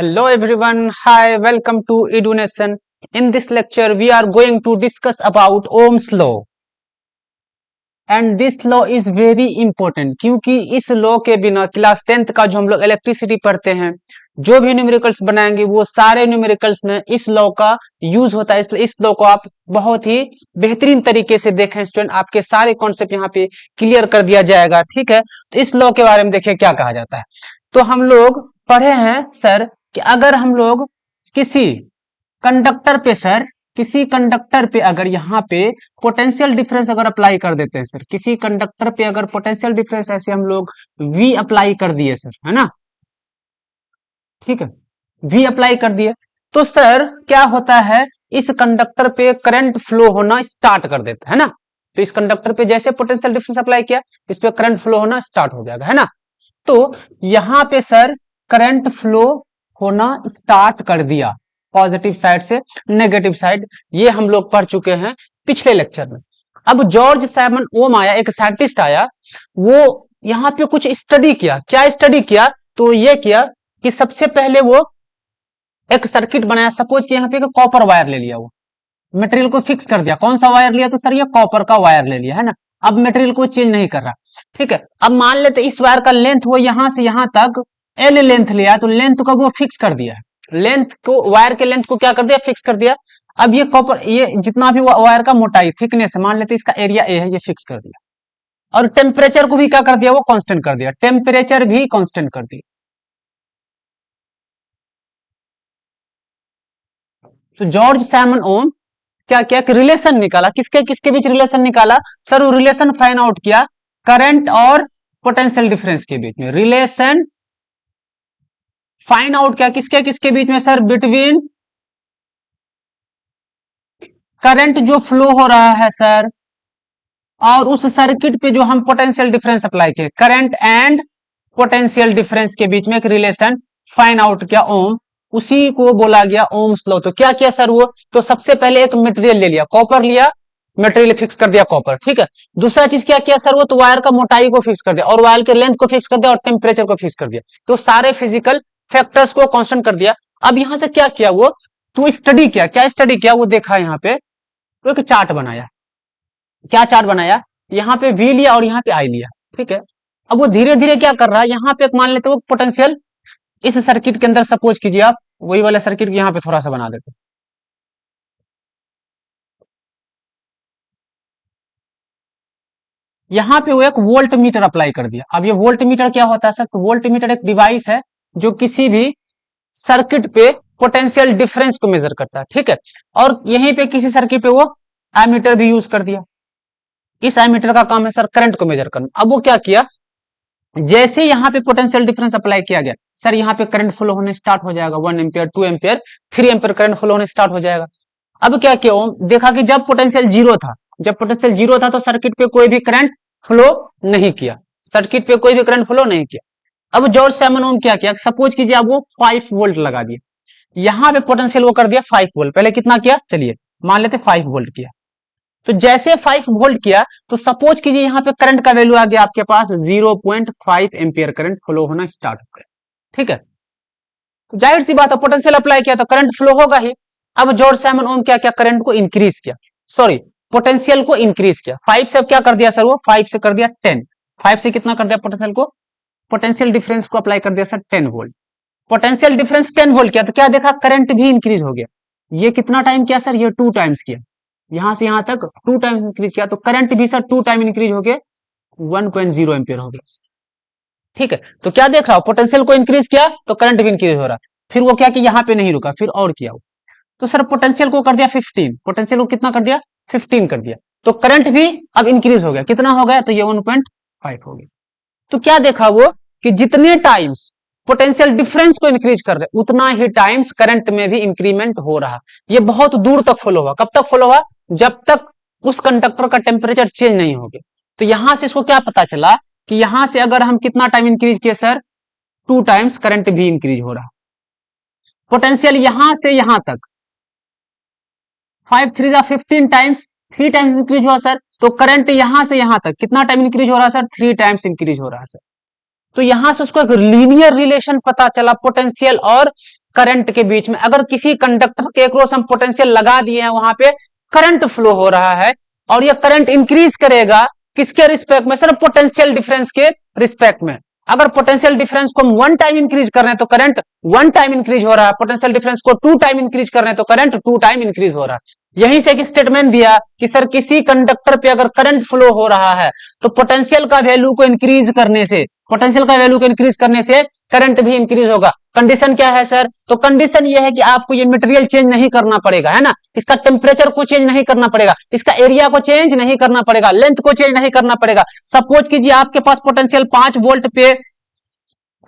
Hello everyone, hi, welcome to Edunation. In this lecture, we are going to discuss about Ohm's law. And this law is very important क्योंकि इस law के बिना class 10th का जो हम लोग electricity पढ़ते हैं, जो भी न्यूमेरिकल्स बनाएंगे वो सारे न्यूमेरिकल्स में इस लॉ का यूज होता है। इसलिए इस लॉ को आप बहुत ही बेहतरीन तरीके से देखें स्टूडेंट, आपके सारे कॉन्सेप्ट यहाँ पे क्लियर कर दिया जाएगा। ठीक है, तो इस लॉ के बारे में देखिए क्या कहा जाता है। तो हम लोग पढ़े हैं सर कि अगर हम लोग किसी कंडक्टर पे किसी कंडक्टर पे अगर यहाँ पे पोटेंशियल डिफरेंस अगर अप्लाई कर देते हैं सर, किसी कंडक्टर पे अगर पोटेंशियल डिफरेंस ऐसे हम लोग V अप्लाई कर दिए सर, है ना, ठीक है, V अप्लाई कर दिए तो सर क्या होता है, इस कंडक्टर पे करंट फ्लो होना स्टार्ट कर देता है ना। तो इस कंडक्टर पे जैसे पोटेंशियल डिफरेंस अप्लाई किया, इस पे करंट फ्लो होना स्टार्ट हो जाएगा, है ना। तो यहाँ पे सर करंट फ्लो होना स्टार्ट कर दिया पॉजिटिव साइड से नेगेटिव साइड, ये हम लोग पढ़ चुके हैं पिछले लेक्चर में। अब जॉर्ज साइमन ओम आया, एक साइंटिस्ट आया, वो यहाँ पे कुछ स्टडी किया। क्या स्टडी किया, तो ये किया कि सबसे पहले वो एक सर्किट बनाया। सपोज कि यहाँ पे कॉपर वायर ले लिया, वो मटेरियल को फिक्स कर दिया। कौन सा वायर लिया, तो सर ये कॉपर का वायर ले लिया, है ना। अब मटेरियल को चेंज नहीं कर रहा, ठीक है। अब मान लेते इस वायर का लेंथ वो यहां से यहां तक एल लेंथ लिया, तो लेंथ को वो फिक्स कर दिया है। लेंथ को, वायर के लेंथ को क्या कर दिया, फिक्स कर दिया। अब ये कॉपर, ये जितना भी वायर का मोटाई थिकनेस है, मान लेते इसका एरिया ए है, ये फिक्स कर दिया। और टेम्परेचर को भी क्या कर दिया, वो कांस्टेंट कर दिया, टेम्परेचर भी कांस्टेंट कर दिया। तो जॉर्ज साइमन ओम क्या क्या रिलेशन निकाला, किसके किसके बीच रिलेशन निकाला सर, वो रिलेशन फाइंड आउट किया करंट और पोटेंशियल डिफरेंस के बीच में। रिलेशन फाइंड आउट किया किसके किसके बीच में सर, बिटवीन करंट जो फ्लो हो रहा है सर, और उस सर्किट पे जो हम पोटेंशियल डिफरेंस अप्लाई किए, करंट एंड पोटेंशियल डिफरेंस के बीच में एक रिलेशन फाइंड आउट किया ओम, उसी को बोला गया ओम्स लॉ। तो क्या किया सर वो, तो सबसे पहले एक मटेरियल ले लिया, कॉपर लिया, मटेरियल फिक्स कर दिया कॉपर, ठीक है। दूसरा चीज क्या किया सर वो, तो वायर का मोटाई को फिक्स कर दिया, और वायर के लेंथ को फिक्स कर दिया, और टेम्परेचर को फिक्स कर दिया। तो सारे फिजिकल फैक्टर्स को कांस्टेंट कर दिया। अब यहां से क्या किया वो, तो स्टडी किया, क्या स्टडी किया वो देखा यहाँ पे, तो एक चार्ट बनाया। क्या चार्ट बनाया, यहाँ पे V लिया और यहाँ पे I लिया, ठीक है। अब वो धीरे धीरे क्या कर रहा है, यहाँ पे मान लेते वो पोटेंशियल इस सर्किट के अंदर, सपोज कीजिए आप वही वाला सर्किट यहाँ पे थोड़ा सा बना देते, यहाँ पे वो एक वोल्ट मीटर अप्लाई कर दिया। अब ये वोल्ट मीटर क्या होता है सर, तो वोल्ट मीटर एक डिवाइस है जो किसी भी सर्किट पे पोटेंशियल डिफरेंस को मेजर करता है, ठीक है। और यहीं पे किसी सर्किट पे वो एमीटर भी यूज कर दिया। इस एमीटर का काम है सर करंट को मेजर करना। अब वो क्या किया, जैसे यहाँ पे पोटेंशियल डिफरेंस अप्लाई किया गया सर, यहाँ पे करंट फ्लो होने स्टार्ट हो जाएगा, 1 ampere 2 ampere 3 ampere current flow होने स्टार्ट हो जाएगा। अब क्या किया, देखा कि जब पोटेंशियल जीरो था, जब पोटेंशियल जीरो था तो सर्किट पे कोई भी करंट फ्लो नहीं किया, सर्किट पे कोई भी करंट फ्लो नहीं किया। अब जॉर्ज साइमन ओम क्या किया, सपोज कीजिए आप वो 5 वोल्ट लगा दिए, यहाँ पे पोटेंशियल वो कर दिया 5 वोल्ट। पहले कितना किया, चलिए मान लेते 5 वोल्ट किया। तो जैसे 5 वोल्ट किया तो सपोज कीजिए यहाँ पे करंट का वैल्यू आ गया आपके पास 0.5 एम्पियर करंट फ्लो होना स्टार्ट हो गया, ठीक है। तो जाहिर सी बात है पोटेंशियल अप्लाई किया तो करंट फ्लो होगा ही। अब जॉर्ज साइमन ओम क्या क्या, करंट को इंक्रीज किया, सॉरी पोटेंशियल को इंक्रीज किया। 5 से अब क्या कर दिया सर वो, 5 से कर दिया 10, 5 से कितना कर दिया पोटेंशियल को, पोटेंशियल डिफरेंस को अप्लाई कर दिया sir 10 volt. Potential difference 10 volt किया तो क्या देखा, करंट भी इंक्रीज हो गया। ये कितना टाइम किया सर, ये 2 टाइम्स किया, यहां से यहां तक 2 टाइम्स इंक्रीज किया, तो करंट भी सर 2 टाइम इंक्रीज हो गया, 1.0 एम्पियर हो गया, ठीक है। तो क्या देख रहा हो, पोटेंशियल को इंक्रीज किया तो करंट भी इंक्रीज हो रहा। फिर वो क्या कि यहाँ पे नहीं रुका, फिर और किया वो, तो सर पोटेंशियल को कर दिया 15, पोटेंशियल को कितना कर दिया 15 कर दिया, तो करंट भी अब इंक्रीज हो गया, कितना हो गया, तो ये 1.5 हो गया। तो क्या देखा वो कि जितने टाइम्स पोटेंशियल डिफरेंस को इंक्रीज कर रहे उतना ही टाइम्स करंट में भी इंक्रीमेंट हो रहा। ये बहुत दूर तक फॉलो हुआ, कब तक फॉलो हुआ, जब तक उस कंडक्टर का टेम्परेचर चेंज नहीं हो गया। तो यहां से इसको क्या पता चला कि यहां से अगर हम कितना टाइम इंक्रीज किए सर, 2 टाइम्स करंट भी इंक्रीज हो रहा। पोटेंशियल यहां से यहां तक 5 3 15 टाइम्स, 3 टाइम्स इंक्रीज हुआ सर। तो करंट यहां से यहां तक कितना टाइम इंक्रीज हो रहा सर, 3 टाइम्स इंक्रीज हो रहा सर। तो यहां से उसको एक लीनियर रिलेशन पता चला पोटेंशियल और करंट के बीच में, अगर किसी कंडक्टर के क्रॉस हम पोटेंशियल लगा दिए हैं, वहां पे करंट फ्लो हो रहा है और ये करंट इंक्रीज करेगा किसके रिस्पेक्ट में सर? पोटेंशियल डिफरेंस के रिस्पेक्ट में। अगर पोटेंशियल डिफरेंस को हम 1 टाइम इंक्रीज कर रहे हैं तो करंट 1 टाइम इंक्रीज हो रहा है, पोटेंशियल डिफरेंस को 2 टाइम इंक्रीज कर रहे हैं तो करंट 2 टाइम इंक्रीज हो रहा है। यहीं से एक स्टेटमेंट दिया कि सर किसी कंडक्टर पे अगर करंट फ्लो हो रहा है तो पोटेंशियल का वैल्यू को इंक्रीज करने से, पोटेंशियल का वैल्यू को इंक्रीज करने से करंट भी इंक्रीज होगा। कंडीशन क्या है सर? तो कंडीशन ये है कि आपको ये मटेरियल चेंज नहीं करना पड़ेगा, है ना, इसका टेम्परेचर को चेंज नहीं करना पड़ेगा, इसका एरिया को चेंज नहीं करना पड़ेगा, लेंथ को चेंज नहीं करना पड़ेगा। सपोज कीजिए आपके पास पोटेंशियल 5 वोल्ट पे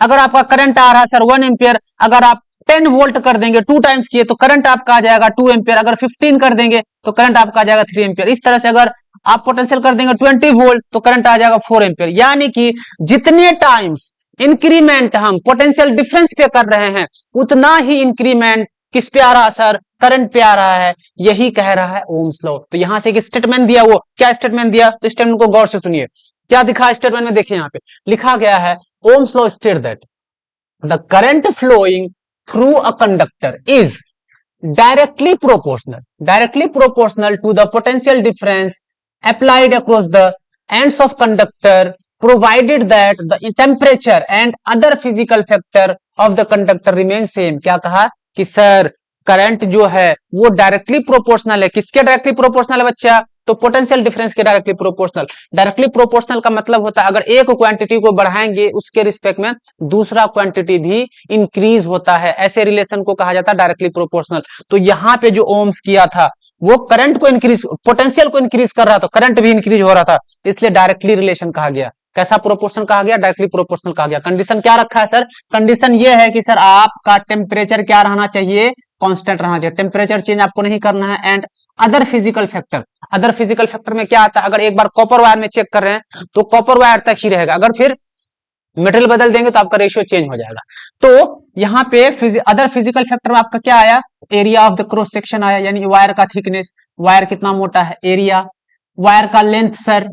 अगर आपका करंट आ रहा है सर 1 एम्पियर, अगर आप 10 वोल्ट कर देंगे 2 टाइम्स किए तो करंट आपका आ जाएगा 2 एम्पियर, अगर 15 कर देंगे तो करंट आपका आ जाएगा 3 एम्पियर। इस तरह से अगर आप पोटेंशियल कर देंगे 20 वोल्ट तो करंट आ जाएगा 4 एम्पियर। यानी कि जितने टाइम्स इंक्रीमेंट हम पोटेंशियल डिफरेंस पे कर रहे हैं उतना ही इंक्रीमेंट किस पे आ रहा है सर? करंट पे आ रहा है। यही कह रहा है ओम्स लॉ। तो यहां से एक स्टेटमेंट दिया, वो क्या स्टेटमेंट दिया? तो स्टेटमेंट को गौर से सुनिए, क्या दिखा स्टेटमेंट में, देखिए यहां पे लिखा गया है Ohm's law state that the current flowing through a conductor is directly proportional to the potential difference applied across the ends of conductor provided that the temperature and other physical factor of the conductor remain same। क्या कहा कि sir current जो है वो directly proportional है, किसके directly proportional है बच्चा? तो पोटेंशियल डिफरेंस के डायरेक्टली प्रोपोर्शनल। डायरेक्टली प्रोपोर्शनल का मतलब होता है अगर एक क्वांटिटी को बढ़ाएंगे उसके रिस्पेक्ट में दूसरा क्वांटिटी भी इंक्रीज होता है, ऐसे रिलेशन को कहा जाता है डायरेक्टली प्रोपोर्शनल। तो यहां पे जो ओम्स किया था वो करंट को इंक्रीज, पोटेंशियल को इंक्रीज कर रहा था, करंट भी इंक्रीज हो रहा था, इसलिए डायरेक्टली रिलेशन कहा गया। कैसा प्रोपोर्शनल कहा गया? डायरेक्टली प्रोपोर्शनल कहा गया। कंडीशन क्या रखा है सर? कंडीशन ये है कि सर आपका टेम्परेचर क्या रहना चाहिए? कांस्टेंट रहना चाहिए, टेम्परेचर चेंज आपको नहीं करना है। And other physical factor, other physical factor में क्या आता है? अगर एक बार कॉपर वायर में चेक कर रहे हैं तो कॉपर वायर तक ही रहेगा, अगर फिर मटेरियल बदल देंगे तो आपका रेशियो चेंज हो जाएगा। तो यहाँ पे अदर फिजिकल फैक्टर में आपका क्या आया? Area of the cross section आया, यानी वायर का थिकनेस, वायर कितना मोटा है, एरिया, वायर का लेंथ सर,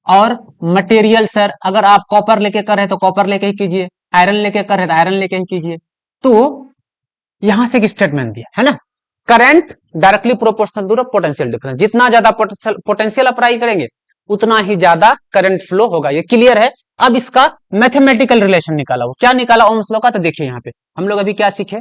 और मटेरियल सर। अगर आप कॉपर लेके कर रहे हैं तो कॉपर लेके ही कीजिए, आयरन लेके कर रहे हैं तो आयरन लेके ही कीजिए। तो यहां से एक स्टेटमेंट दिया है ना, current directly proportional to potential difference, जितना ज्यादा पोटेंशियल अप्लाई करेंगे उतना ही ज्यादा करंट फ्लो होगा। ये क्लियर है? अब इसका मैथमेटिकल रिलेशन निकाला, वो क्या निकाला ओम्स लॉ का? तो देखिए यहाँ पे हम लोग अभी क्या सीखे,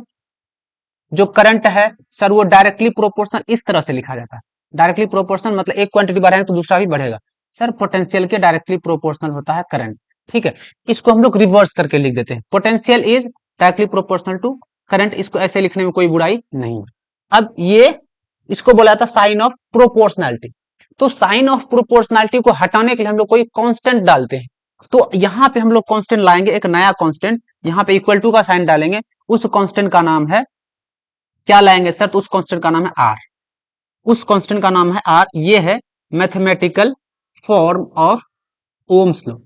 जो करंट है सर वो डायरेक्टली प्रोपोर्शनल इस तरह से लिखा जाता है। डायरेक्टली प्रोपोर्शनल मतलब एक क्वांटिटी बढ़ाएंगे तो दूसरा भी बढ़ेगा सर, पोटेंशियल के डायरेक्टली प्रोपोर्शनल होता है करंट। ठीक है, इसको हम लोग रिवर्स करके लिख देते हैं, potential is directly proportional to current. इसको ऐसे लिखने में कोई बुराई नहीं है। अब ये इसको बोला था साइन ऑफ प्रोपोर्शनैलिटी। तो साइन ऑफ प्रोपोर्शनैलिटी को हटाने के लिए हम लोग कोई कांस्टेंट डालते हैं। तो यहां पे हम लोग कांस्टेंट लाएंगे, एक नया कांस्टेंट, यहां पे इक्वल टू का साइन डालेंगे, उस कांस्टेंट का नाम है क्या लाएंगे सर? तो उस कांस्टेंट का नाम है आर, उस कांस्टेंट का नाम है आर। ये है mathematical form of Ohm's law,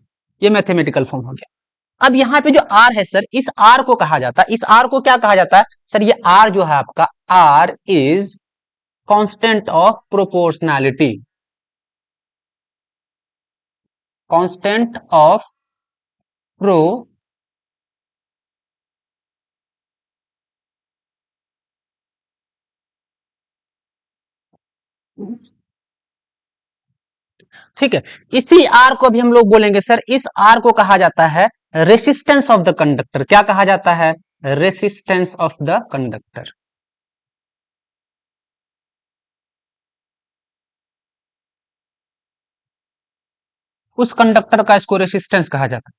ये मैथमेटिकल फॉर्म हो गया। अब यहां पे जो आर है सर, इस आर को कहा जाता है, इस आर को क्या कहा जाता है सर? ये आर जो है आपका, R is constant of proportionality, constant of pro ठीक है। इसी आर को भी हम लोग बोलेंगे सर, इस आर को कहा जाता है रेसिस्टेंस ऑफ द कंडक्टर। क्या कहा जाता है? Resistance of the conductor. उस कंडक्टर का इसको रेसिस्टेंस कहा जाता है।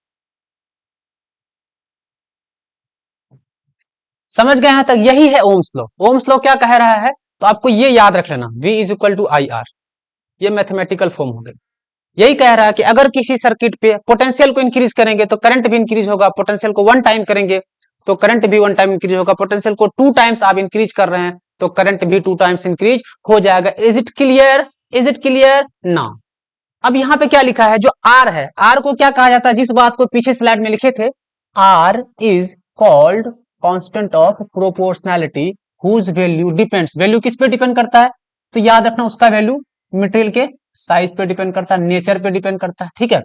समझ गए यहां तक? यही है ओम्स लॉ। ओम्स लॉ क्या कह रहा है? तो आपको ये याद रख लेना, V is equal to I R, ये मैथमेटिकल फॉर्म हो गई। यही कह रहा है कि अगर किसी सर्किट पे पोटेंशियल को इंक्रीज करेंगे तो करंट भी इंक्रीज होगा, पोटेंशियल को 1 टाइम करेंगे तो करंट भी 1 टाइम इंक्रीज होगा, पोटेंशियल को 2 टाइम्स आप इंक्रीज कर रहे हैं तो करंट भी 2 टाइम्स इंक्रीज हो जाएगा। Is it clear? Is it clear ना? अब यहां पे क्या लिखा है? जो आर है, आर को क्या कहा जाता है? जिस बात को पीछे स्लाइड में लिखे थे, R is called constant of proportionality whose value depends. Value किस पे डिपेंड करता है? तो याद रखना उसका वैल्यू मटेरियल के साइज पे डिपेंड करता है, नेचर पे डिपेंड करता है, ठीक है,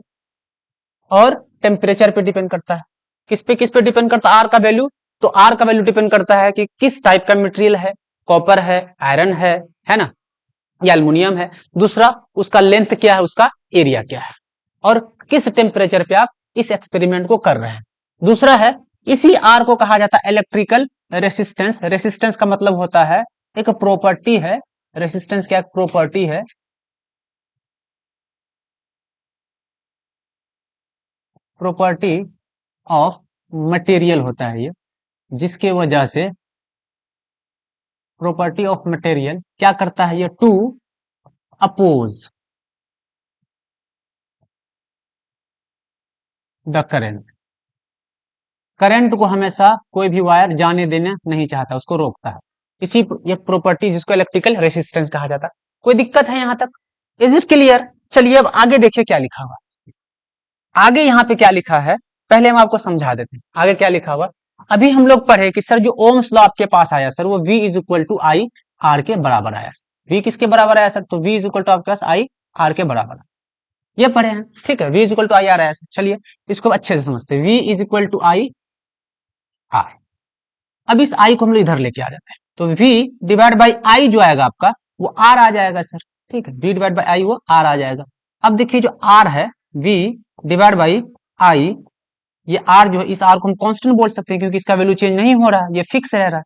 और टेम्परेचर पे डिपेंड करता है। किस पे डिपेंड करता है आर का वैल्यू? तो आर का वैल्यू डिपेंड करता है कि किस टाइप का मटेरियल है, कॉपर है, आयरन है ना, या एल्युमिनियम है। दूसरा, उसका लेंथ क्या है, उसका एरिया क्या है, और किस टेम्परेचर पे आप इस एक्सपेरिमेंट को कर रहे हैं। दूसरा है, इसी आर को कहा जाता है इलेक्ट्रिकल रेसिस्टेंस। रेसिस्टेंस का मतलब होता है एक प्रॉपर्टी है, रेसिस्टेंस क्या प्रॉपर्टी है, प्रॉपर्टी ऑफ मटेरियल होता है ये, जिसके वजह से प्रॉपर्टी ऑफ मटेरियल क्या करता है ये, to oppose the current. Current को हमेशा कोई भी वायर जाने देना नहीं चाहता, उसको रोकता है। इसी एक प्रॉपर्टी जिसको इलेक्ट्रिकल रेसिस्टेंस कहा जाता है। कोई दिक्कत है यहां तक? Is it clear? चलिए अब आगे देखिए क्या लिखा हुआ। आगे यहाँ पे क्या लिखा है, पहले हम आपको समझा देते हैं आगे क्या लिखा हुआ। अभी हम लोग पढ़े कि सर जो ओम्स लॉ आपके पास आया सर, वो V is equal to I R के बराबर आया सर। V किसके बराबर आया सर? तो V इज इक्वल टू आपके पास आई आर के बराबर, ये पढ़े हैं, ठीक है। V is equal to I R आया सर। चलिए इसको अच्छे से समझते हैं। V is equal to I R. अब इस आई को हम लोग इधर लेके आ जाते हैं, तो V डिवाइड बाई आई जो आएगा आपका वो R आ जाएगा सर, ठीक है। V डिवाइड बाई आई वो R आ जाएगा। अब देखिए जो R है, V डिवाइड बाई आई, ये R जो है, इस R को हम कांस्टेंट बोल सकते हैं क्योंकि इसका वैल्यू चेंज नहीं हो रहा, ये फिक्स रह रहा है।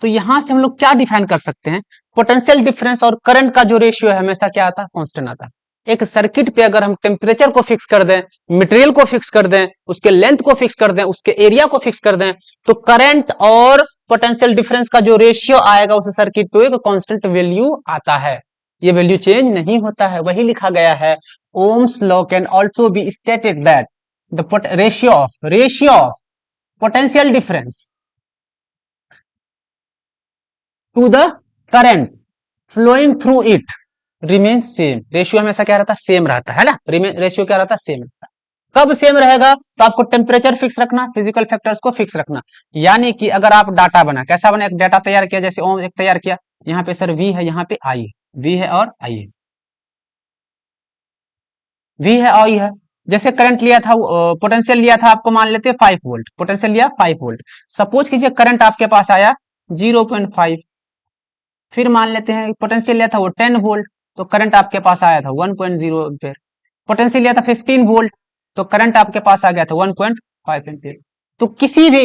तो यहां से हम लोग क्या डिफाइन कर सकते हैं, पोटेंशियल डिफरेंस और करंट का जो रेशियो है हमेशा क्या आता है, कांस्टेंट आता है। एक सर्किट पे अगर हम टेम्परेचर को फिक्स कर दें, मटेरियल को फिक्स कर दें, उसके लेंथ को फिक्स कर दें, उसके एरिया को फिक्स कर दें, तो करंट और पोटेंशियल डिफरेंस का जो रेशियो आएगा उस सर्किट पे एक कांस्टेंट वैल्यू आता है, ये वैल्यू चेंज नहीं होता है। वही लिखा गया है, Ohm's law can also be stated that the ratio of potential difference to the current flowing through it remain same. Ratio हमेशा क्या रहता है, सेम रहता है ना। रेशियो क्या रहता है, सेम रहता है। कब सेम रहेगा, तो आपको टेम्परेचर फिक्स रखना, फिजिकल फैक्टर्स को फिक्स रखना। यानी कि अगर आप डाटा बना, कैसा बना, एक डाटा तैयार किया, जैसे ओम एक तैयार किया, यहाँ पे सर V है, यहाँ पे I है, V है और I है, V है और I है। जैसे करंट लिया था, पोटेंशियल लिया था आपको, मान लेते हैं 5 वोल्ट, पोटेंशियल लिया 5 वोल्ट। सपोज कीजिए करंट आपके पास आया 0.5, फिर मान लेते हैं पोटेंशियल लिया था वो 10 वोल्ट, तो करंट आपके पास आया था 1.0 एम्पियर। पोटेंशियल लिया था 15 वोल्ट, तो करंट आपके पास आ गया था 1.5 एम्पियर। तो किसी भी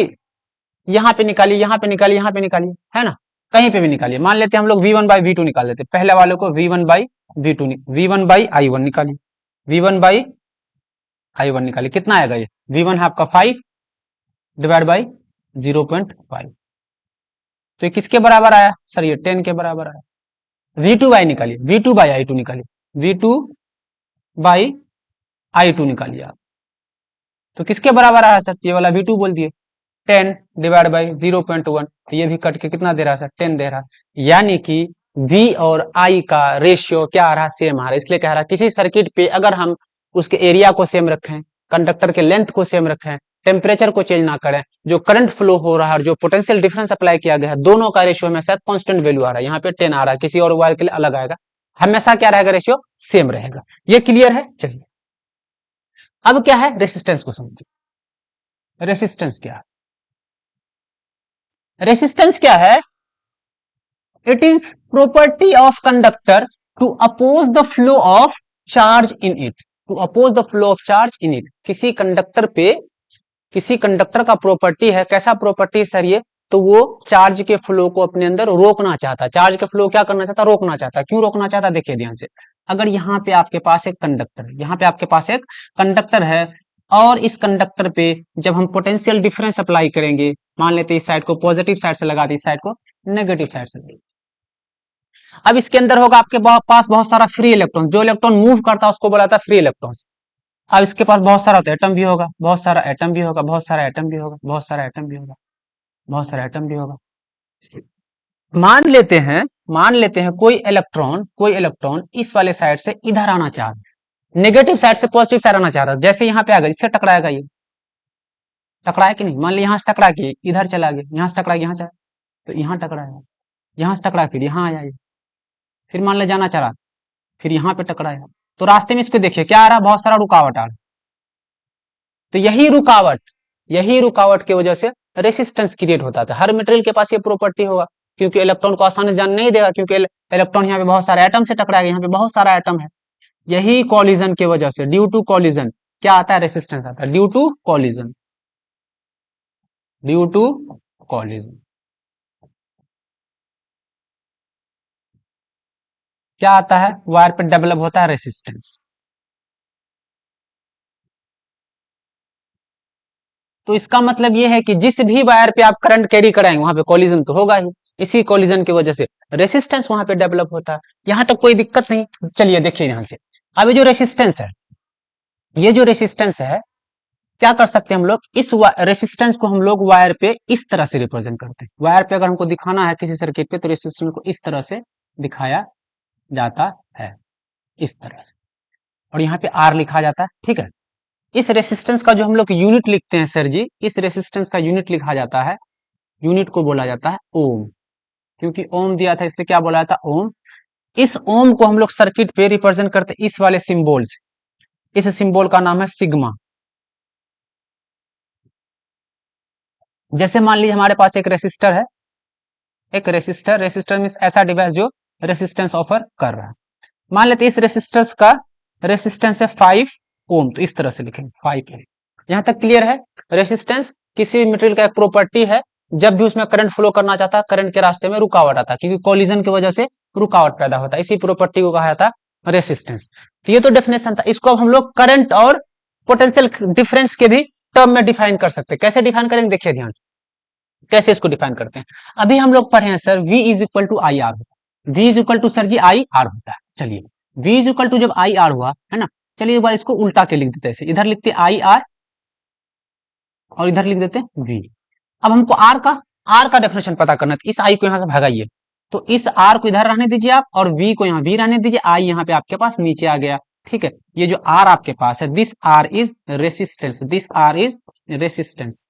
यहाँ पे निकालिए, यहाँ पे निकालिए, यहाँ पे निकालिए, है ना, कहीं पे भी निकालिए। मान लेते हैं हम लोग V1 बाई V2 निकाल लेते हैं, पहले वाले को V1 by V2, V1 by I1 निकालिए, V1 बाई I1 निकालिए, कितना आएगा ये, V1 है आपका 5 डिवाइड बाई 0.5, तो ये किसके बराबर आया सर, ये 10 के बराबर आया। V2 बाई निकालिए, V2 बाई I2 निकालिए, V2 बाई I2 निकालिए आप, तो किसके बराबर आया सर, ये वाला V2 बोल दिए, 10 डिवाइड बाई 0.1, ये भी कट के कितना दे रहा है सर, 10 दे रहा है। यानी कि V और I का रेशियो क्या आ रहा है, सेम आ रहा है। इसलिए कह रहा है किसी सर्किट पे अगर हम उसके एरिया को सेम रखें, कंडक्टर के लेंथ को सेम रखें, टेम्परेचर को चेंज ना करें, जो करंट फ्लो हो रहा है और जो पोटेंशियल डिफरेंस अप्लाई किया गया है, दोनों का रेशियो हमेशा कांस्टेंट वैल्यू आ रहा है। यहाँ पे 10 आ रहा है, किसी और वायर के लिए अलग आएगा, हमेशा क्या रहेगा, रेशियो सेम रहेगा। ये क्लियर है? चलिए अब क्या है, रेसिस्टेंस को समझिए। रेसिस्टेंस क्या है, रेसिस्टेंस क्या है, it is property of conductor to oppose the flow of charge in it, to oppose the flow of charge in it. किसी कंडक्टर पे, किसी कंडक्टर का प्रॉपर्टी है, कैसा प्रॉपर्टी सर ये, तो वो चार्ज के फ्लो को अपने अंदर रोकना चाहता है। चार्ज के फ्लो क्या करना चाहता है, रोकना चाहता है। क्यों रोकना चाहता है, देखिए ध्यान से। अगर यहाँ पे आपके पास एक कंडक्टर है, यहाँ पे आपके पास एक कंडक्टर है, और इस कंडक्टर पे जब हम पोटेंशियल डिफरेंस अप्लाई करेंगे, मान लेते हैं इस साइड को पॉजिटिव साइड से लगा दी, इस साइड को नेगेटिव साइड से लगा। अब इसके अंदर होगा आपके पास बहुत सारा फ्री इलेक्ट्रॉन, जो इलेक्ट्रॉन मूव करता है उसको बोलाता है फ्री इलेक्ट्रॉन्स। अब इसके पास बहुत सारा एटम भी होगा, बहुत सारा एटम भी होगा, बहुत सारा एटम भी होगा, बहुत सारा एटम भी होगा, बहुत सारा एटम भी होगा। मान लेते हैं, मान लेते हैं कोई इलेक्ट्रॉन इस वाले साइड से इधर आना चाह रहा है, नेगेटिव साइड से पॉजिटिव साइड आना चाह रहा है। जैसे यहाँ पे आ गया, इससे टकराएगा, ये टकराया कि नहीं, मान लिया यहाँ से टकरा के इधर चला गया, यहाँ से टकरा यहाँ चला, तो यहाँ टकराया, यहाँ से टकरा फिर यहाँ आ जाएगा, फिर मान ले जाना चाह रहा, फिर यहाँ पे टकराया, तो रास्ते में इसको देखिए क्या आ रहा है, बहुत सारा रुकावट आ रहा है। तो यही रुकावट की वजह से रेसिस्टेंस क्रिएट होता था। हर मटेरियल के पास ये प्रॉपर्टी होगा, क्योंकि इलेक्ट्रॉन को आसानी से जाने नहीं देगा, क्योंकि इलेक्ट्रॉन यहाँ पे बहुत सारे एटम से टकराएगा, यहाँ पे बहुत सारा एटम है। यही कॉलिजन की वजह से, ड्यू टू कॉलिजन क्या आता है, रेसिस्टेंस आता है, due to collision, due to collision क्या आता है, वायर पे डेवलप होता है रेसिस्टेंस। तो इसका मतलब ये है कि जिस भी वायर पे आप करंट कैरी कराएंगे वहां पे कॉलिजन तो होगा ही, इसी कॉलिजन की वजह से रेसिस्टेंस वहां पे डेवलप होता है। यहां तक कोई दिक्कत नहीं। चलिए देखिए ध्यान से, अब ये जो रेसिस्टेंस है, ये जो रेसिस्टेंस है, क्या कर सकते हैं हम लोग, इस रेसिस्टेंस को हम लोग वायर पे इस तरह से रिप्रेजेंट करते हैं। वायर पे अगर हमको दिखाना है किसी सर्किट पे, तो रेसिस्टेंस को इस तरह से दिखाया जाता है, इस तरह से, और यहाँ पे आर लिखा जाता है, ठीक है। इस रेसिस्टेंस का जो हम लोग यूनिट लिखते हैं सर जी, इस रेसिस्टेंस का यूनिट लिखा जाता है, यूनिट को बोला जाता है ओम, क्योंकि ओम दिया था इसलिए क्या बोला जाता है, ओम। इस ओम को हम लोग सर्किट पे रिप्रेजेंट करते हैं इस वाले सिंबल से, इस सिंबल का नाम है सिग्मा। जैसे मान लीजिए हमारे पास एक रेसिस्टर है, एक रेसिस्टर, रेसिस्टर मींस ऐसा डिवाइस जो रेसिस्टेंस ऑफर कर रहा है। मान लेते इस रेसिस्टर्स का रेसिस्टेंस है 5 ओम, तो इस तरह से लिखेंगे 5 ओम। यहां तक क्लियर है। रेसिस्टेंस किसी भी मटेरियल का एक प्रॉपर्टी है, जब भी उसमें करंट फ्लो करना चाहता है, करंट के रास्ते में रुकावट आता है, क्योंकि कोलिजन की वजह से रुकावट पैदा होता है, इसी प्रॉपर्टी को कहा जाता है रेसिस्टेंस। तो ये तो डेफिनेशन था, इसको अब हम लोग करंट और पोटेंशियल डिफरेंस के भी टर्म में डिफाइन कर सकते हैं। कैसे डिफाइन करेंगे, देखिए ध्यान से, कैसे इसको डिफाइन करते हैं। अभी हम लोग पढ़े हैं sir, V is equal to I R, V is equal to sir जी आई आर होता है। चलिए V इज इक्वल टू जब आई आर हुआ है ना, चलिए एक बार इसको उल्टा के लिख देते हैं, इधर लिखते आई आर और इधर लिख देते हैं V। अब हमको आर का डेफिनेशन पता करना है, इस आई को यहां से भगाइए, तो इस आर को इधर रहने दीजिए आप, और V को यहाँ V रहने दीजिए, आई यहाँ पे आपके पास नीचे आ गया, ठीक है। ये जो आर आपके पास है, this R is resistance, this R is resistance.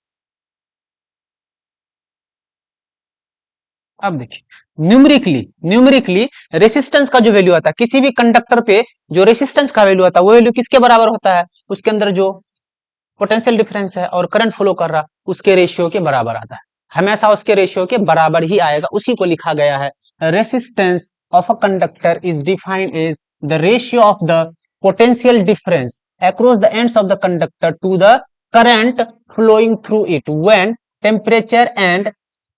अब देखिए न्यूमेरिकली रेसिस्टेंस का जो वैल्यू आता है किसी भी कंडक्टर पे, जो रेसिस्टेंस का वैल्यू आता है वो वैल्यू किसके बराबर होता है, उसके अंदर जो पोटेंशियल डिफरेंस है और करंट फ्लो कर रहा उसके रेशियो के बराबर आता है, हमेशा उसके रेशियो के बराबर ही आएगा, उसी को लिखा गया है। Resistance of a conductor is defined as the ratio of the potential difference across the ends of the conductor to the current flowing through it when temperature and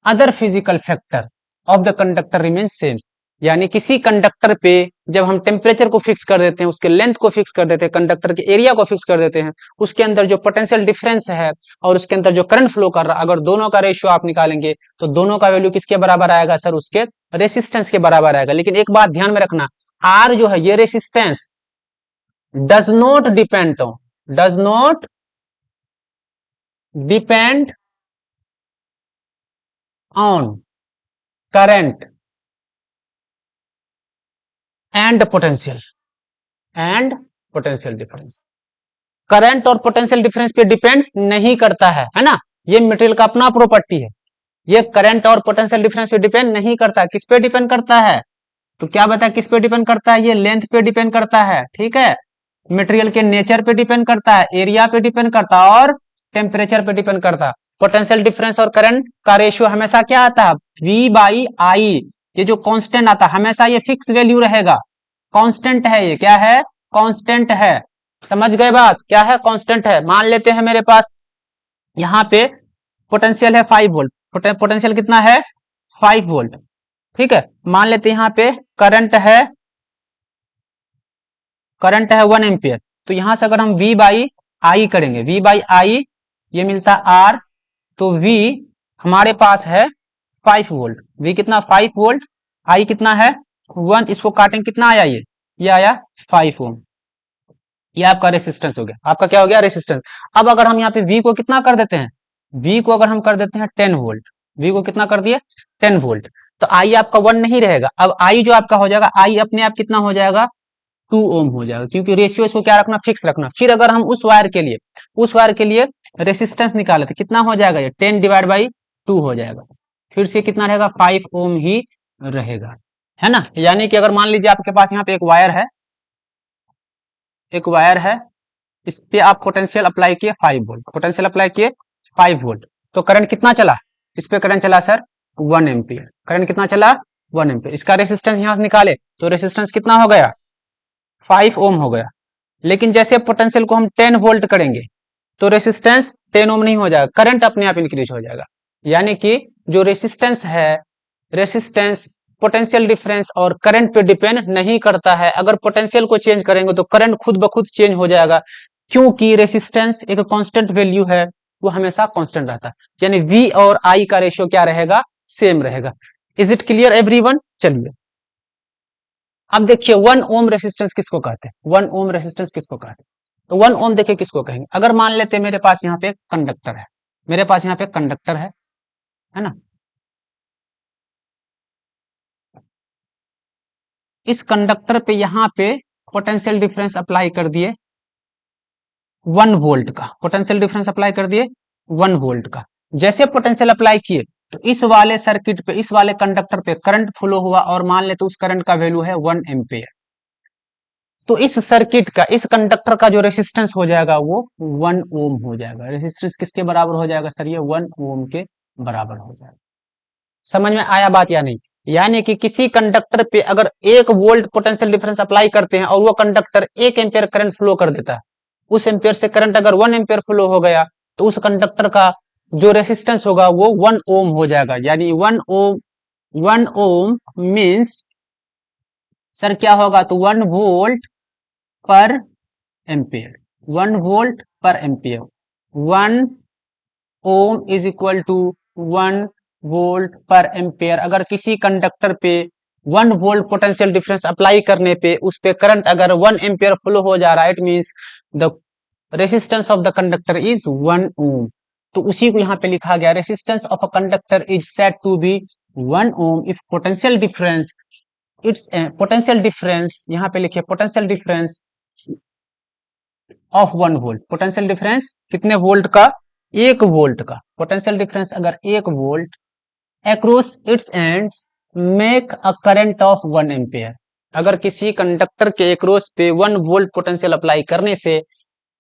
other physical factor of the conductor remain same. यानी किसी conductor पे जब हम temperature को fix कर देते हैं, उसके लेंथ को फिक्स कर देते हैं, कंडक्टर के एरिया को फिक्स कर देते हैं, उसके अंदर जो पोटेंशियल डिफरेंस है और उसके अंदर जो करंट फ्लो कर रहा है, अगर दोनों का रेशियो आप निकालेंगे तो दोनों का वैल्यू किसके बराबर आएगा सर, उसके रेसिस्टेंस के बराबर आएगा। लेकिन एक बात ध्यान में रखना, आर जो है ये resistance does not depend on current and potential difference. Current और पोटेंशियल डिफरेंस पे डिपेंड नहीं करता है ना, ये मटेरियल का अपना प्रॉपर्टी है। ये करंट और पोटेंशियल डिफरेंस पे डिपेंड नहीं करता, किस पे डिपेंड करता है, तो क्या बता किस पे डिपेंड करता है, ये लेंथ पे डिपेंड करता है, ठीक है, मटेरियल के नेचर पे डिपेंड करता है, एरिया पे डिपेंड करता है और टेम्परेचर पे डिपेंड करता है। पोटेंशियल डिफरेंस और करंट का रेशियो हमेशा क्या आता है, V बाई आई, ये जो कांस्टेंट आता है हमेशा ये फिक्स वैल्यू रहेगा, कांस्टेंट है, ये क्या है, कांस्टेंट है। समझ गए बात, क्या है, कांस्टेंट है। मान लेते हैं मेरे पास यहाँ पे पोटेंशियल है 5 वोल्ट, पोटेंशियल कितना है 5 वोल्ट, ठीक है। मान लेते हैं यहाँ पे करंट है 1 एम्पियर, तो यहां से अगर हम V बाई आई करेंगे, V बाई आई ये मिलता R, तो V हमारे पास है 5 वोल्ट, V कितना 5 वोल्ट, I कितना है 1, इसको काटेंगे कितना आया, ये आया 5 ओम। ये आपका रेसिस्टेंस हो गया, आपका क्या हो गया, रेसिस्टेंस। अब अगर हम यहाँ पे V को कितना कर देते हैं, V को अगर हम कर देते हैं 10 वोल्ट, V को कितना कर दिए 10 वोल्ट, तो I आपका 1 नहीं रहेगा, अब I जो आपका हो जाएगा, I अपने आप कितना हो जाएगा 2 ओम हो जाएगा, क्योंकि रेशियो इसको क्या रखना, फिक्स रखना। फिर अगर हम उस वायर के लिए रेसिस्टेंस निकाले तो कितना हो जाएगा, ये 10 डिवाइड बाई 2 हो जाएगा, फिर से कितना रहेगा 5 ओम ही रहेगा, है ना। यानी कि अगर मान लीजिए आपके पास यहाँ पे एक वायर है, इस पे आप पोटेंशियल अप्लाई किए 5 वोल्ट, पोटेंशियल अप्लाई किए 5 वोल्ट, तो करंट कितना चला, इस पे करंट चला सर 1 एम्पियर, करंट कितना चला 1 एम्पियर। इसका रेसिस्टेंस यहां से निकाले तो रेसिस्टेंस कितना हो गया 5 ओम हो गया। लेकिन जैसे पोटेंशियल को हम 10 वोल्ट करेंगे तो रेसिस्टेंस 10 ओम नहीं हो जाएगा, करंट अपने आप इंक्रीज हो जाएगा। यानी कि जो रेसिस्टेंस है, रेसिस्टेंस पोटेंशियल डिफरेंस और करंट पे डिपेंड नहीं करता है। अगर पोटेंशियल को चेंज करेंगे तो करंट खुद ब खुद चेंज हो जाएगा, क्योंकि रेसिस्टेंस एक कांस्टेंट वैल्यू है, वो हमेशा कांस्टेंट रहता है। यानी V और I का रेशियो क्या रहेगा, सेम रहेगा। Is it clear everyone? चलिए अब देखिए 1 ओम रेसिस्टेंस किसको कहते हैं, 1 ओम रेसिस्टेंस किसको कहते हैं। तो 1 ओम देखिए किसको कहेंगे, अगर मान लेते मेरे पास यहाँ पे कंडक्टर है, मेरे पास यहाँ पे कंडक्टर है ना, इस कंडक्टर पे यहाँ पे पोटेंशियल डिफरेंस अप्लाई कर दिए 1 वोल्ट का, पोटेंशियल डिफरेंस अप्लाई कर दिए 1 वोल्ट का। जैसे पोटेंशियल अप्लाई किए तो इस वाले सर्किट पे, इस वाले कंडक्टर पे करंट फ्लो हुआ और मान ले तो उस करंट का वैल्यू है 1 एम्पियर। तो इस सर्किट का, इस कंडक्टर का जो रेसिस्टेंस हो जाएगा वो 1 ओम हो जाएगा। रेसिस्टेंस किसके बराबर हो जाएगा सर, ये 1 ओम के बराबर हो जाएगा। समझ में आया बात या नहीं? यानी कि किसी कंडक्टर पे अगर 1 वोल्ट पोटेंशियल डिफरेंस अप्लाई करते हैं और वो कंडक्टर 1 एम्पियर करंट फ्लो कर देता है, उस एम्पियर से करंट अगर 1 एम्पियर फ्लो हो गया तो उस कंडक्टर का जो रेसिस्टेंस होगा वो 1 ओम हो जाएगा। यानी 1 ओम, 1 ओम मीन्स सर क्या होगा, तो 1 volt per ampere, 1 volt per ampere. 1 ohm is equal to 1 volt per ampere. अगर किसी कंडक्टर पे 1 वोल्ट पोटेंशियल डिफरेंस अप्लाई करने पे उस पे करंट अगर 1 एम्पियर फ्लो हो जा रहा है, it means the resistance of the conductor is 1 ohm. तो उसी को यहाँ पे लिखा गया, resistance of a conductor is said to be 1 ohm if potential difference, its potential difference, यहाँ पे लिखिए potential difference of 1 volt, potential difference कितने वोल्ट का, 1 वोल्ट का। पोटेंशियल डिफरेंस अगर 1 volt across its ends make a current of 1 ampere. अगर किसी conductor के एक्रॉस पे 1 वोल्ट पोटेंशियल अप्लाई करने से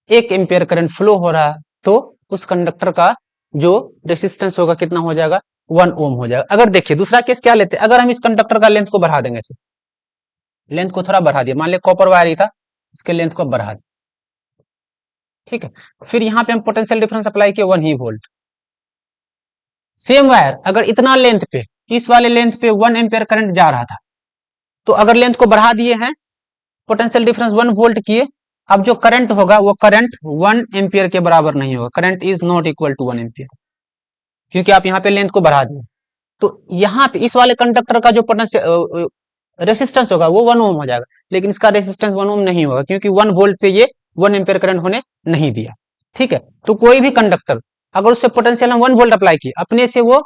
1 एम्पियर करंट फ्लो हो रहा है तो उस कंडक्टर का जो रेसिस्टेंस होगा कितना हो जाएगा, 1 ओम हो जाएगा। अगर देखिए दूसरा केस क्या लेते हैं, अगर हम इस कंडक्टर का लेंथ को बढ़ा देंगे, लेंथ को थोड़ा बढ़ा दिया, मान लिया कॉपर वायर ही था, इसके लेंथ को बढ़ा दिया, ठीक है। फिर यहाँ पे हम पोटेंशियल डिफरेंस अप्लाई किए 1 ही वोल्ट। सेम वायर अगर इतना लेंथ पे, इस वाले लेंथ पे 1 एम्पियर करंट जा रहा था, तो अगर लेंथ को बढ़ा दिए हैं, पोटेंशियल डिफरेंस 1 वोल्ट किए, अब जो करंट होगा वो करंट 1 एम्पियर के बराबर नहीं होगा, current is not equal to 1 ampere, क्योंकि आप यहाँ पे लेंथ को बढ़ा दिए। तो यहाँ पे इस वाले कंडक्टर का जो पोटेंशियल रेसिस्टेंस होगा वो 1 ओम हो जाएगा, लेकिन इसका रेसिस्टेंस 1 ओम नहीं होगा, क्योंकि 1 वोल्ट पे ये 1 एम्पियर करंट होने नहीं दिया, ठीक है। तो कोई भी कंडक्टर अगर उससे पोटेंशियल हम 1 वोल्ट अप्लाई किए, अपने से वो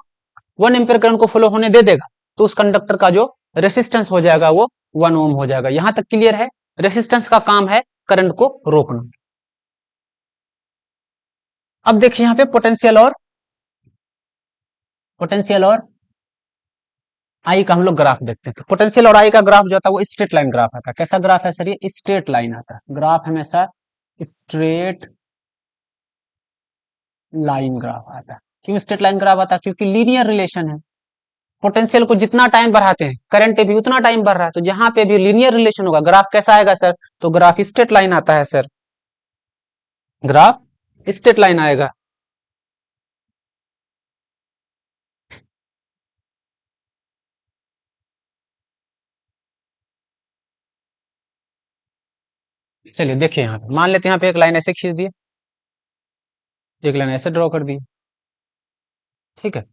1 एम्पियर करंट को फ्लो होने दे देगा, तो उस कंडक्टर का जो रेसिस्टेंस हो जाएगा वो 1 ओम हो जाएगा। यहां तक क्लियर है? रेसिस्टेंस का काम है करंट को रोकना। अब देखिए यहाँ पे पोटेंशियल और आई का हम लोग ग्राफ देखते हैं। तो पोटेंशियल और आई का ग्राफ जो आता है वो स्ट्रेट लाइन ग्राफ आता है। कैसा ग्राफ है सर, ये स्ट्रेट लाइन आता है, ग्राफ हमेशा स्ट्रेट लाइन ग्राफ आता है। क्यों स्ट्रेट लाइन ग्राफ आता है? क्योंकि लीनियर रिलेशन है, पोटेंशियल को जितना टाइम बढ़ाते हैं करंट भी उतना टाइम बढ़ रहा है, तो जहां पे भी लीनियर रिलेशन होगा ग्राफ कैसा आएगा सर, तो ग्राफ स्ट्रेट लाइन आता है सर, ग्राफ स्ट्रेट लाइन आएगा। चलिए देखिए यहाँ पे मान लेते हैं, यहाँ पे एक लाइन ऐसे खींच दिए, एक लाइन ऐसे ड्रॉ कर दी, ठीक है।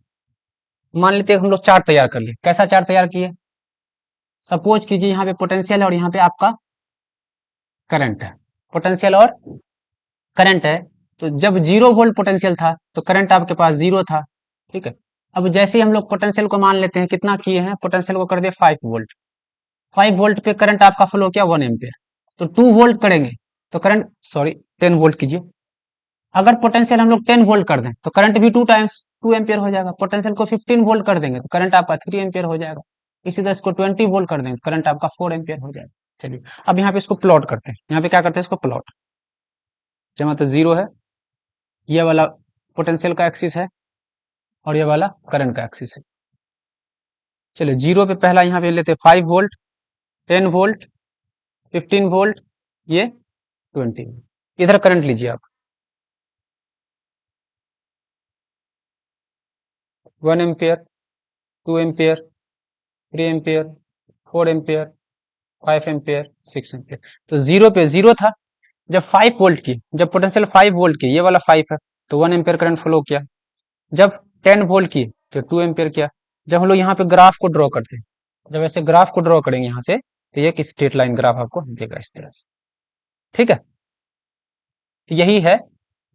मान लेते हैं हम लोग चार्ट तैयार कर लिए। कैसा चार्ट तैयार किए, सपोज कीजिए यहाँ पे पोटेंशियल है और यहाँ पे आपका करंट है, पोटेंशियल और करंट है। तो जब 0 वोल्ट पोटेंशियल था तो करंट आपके पास 0 था, ठीक है। अब जैसे ही हम लोग पोटेंशियल को मान लेते हैं, कितना किए हैं, पोटेंशियल को कर दिए 5 वोल्ट, 5 वोल्ट पे करंट आपका फ्लो किया 1 एम्पियर, तो 2 वोल्ट करेंगे तो करंट, सॉरी 10 वोल्ट कीजिए। अगर पोटेंशियल हम लोग 10 वोल्ट कर दें तो करंट भी 2 टाइम्स 2 एम्पियर हो जाएगा। पोटेंशियल को 15 वोल्ट कर देंगे तो करंट आपका 3 एम्पियर हो जाएगा। इसी तरह इसको 20 वोल्ट कर देंगे तो करंट आपका 4 एम्पियर हो जाएगा। चलिए अब यहाँ पे इसको प्लॉट करते हैं, यहाँ पे क्या करते हैं, इसको प्लॉट। जहाँ तो जीरो है, ये वाला पोटेंशियल का एक्सिस है और ये वाला करंट का एक्सिस है। चलिए जीरो पे पहला यहाँ पे लेते 5 वोल्ट, 10 वोल्ट, 15 वोल्ट, ये 20। इधर करंट लीजिए आप, 1 ampere, 2 ampere, 3 ampere, 4 ampere, 5 ampere, 6 ampere. तो जीरो पे जीरो था, जब 5 वोल्ट की, जब पोटेंशियल 5 वोल्ट की, ये वाला 5 है तो 1 एम्पियर करंट फ्लो किया। जब 10 वोल्ट की तो 2 एम्पियर किया। जब हम लोग यहाँ पे ग्राफ को ड्रॉ करते हैं, जब ऐसे ग्राफ को ड्रॉ करेंगे यहाँ से, तो ये एक स्ट्रेट लाइन ग्राफ आपको देगा इस तरह से, ठीक है। यही है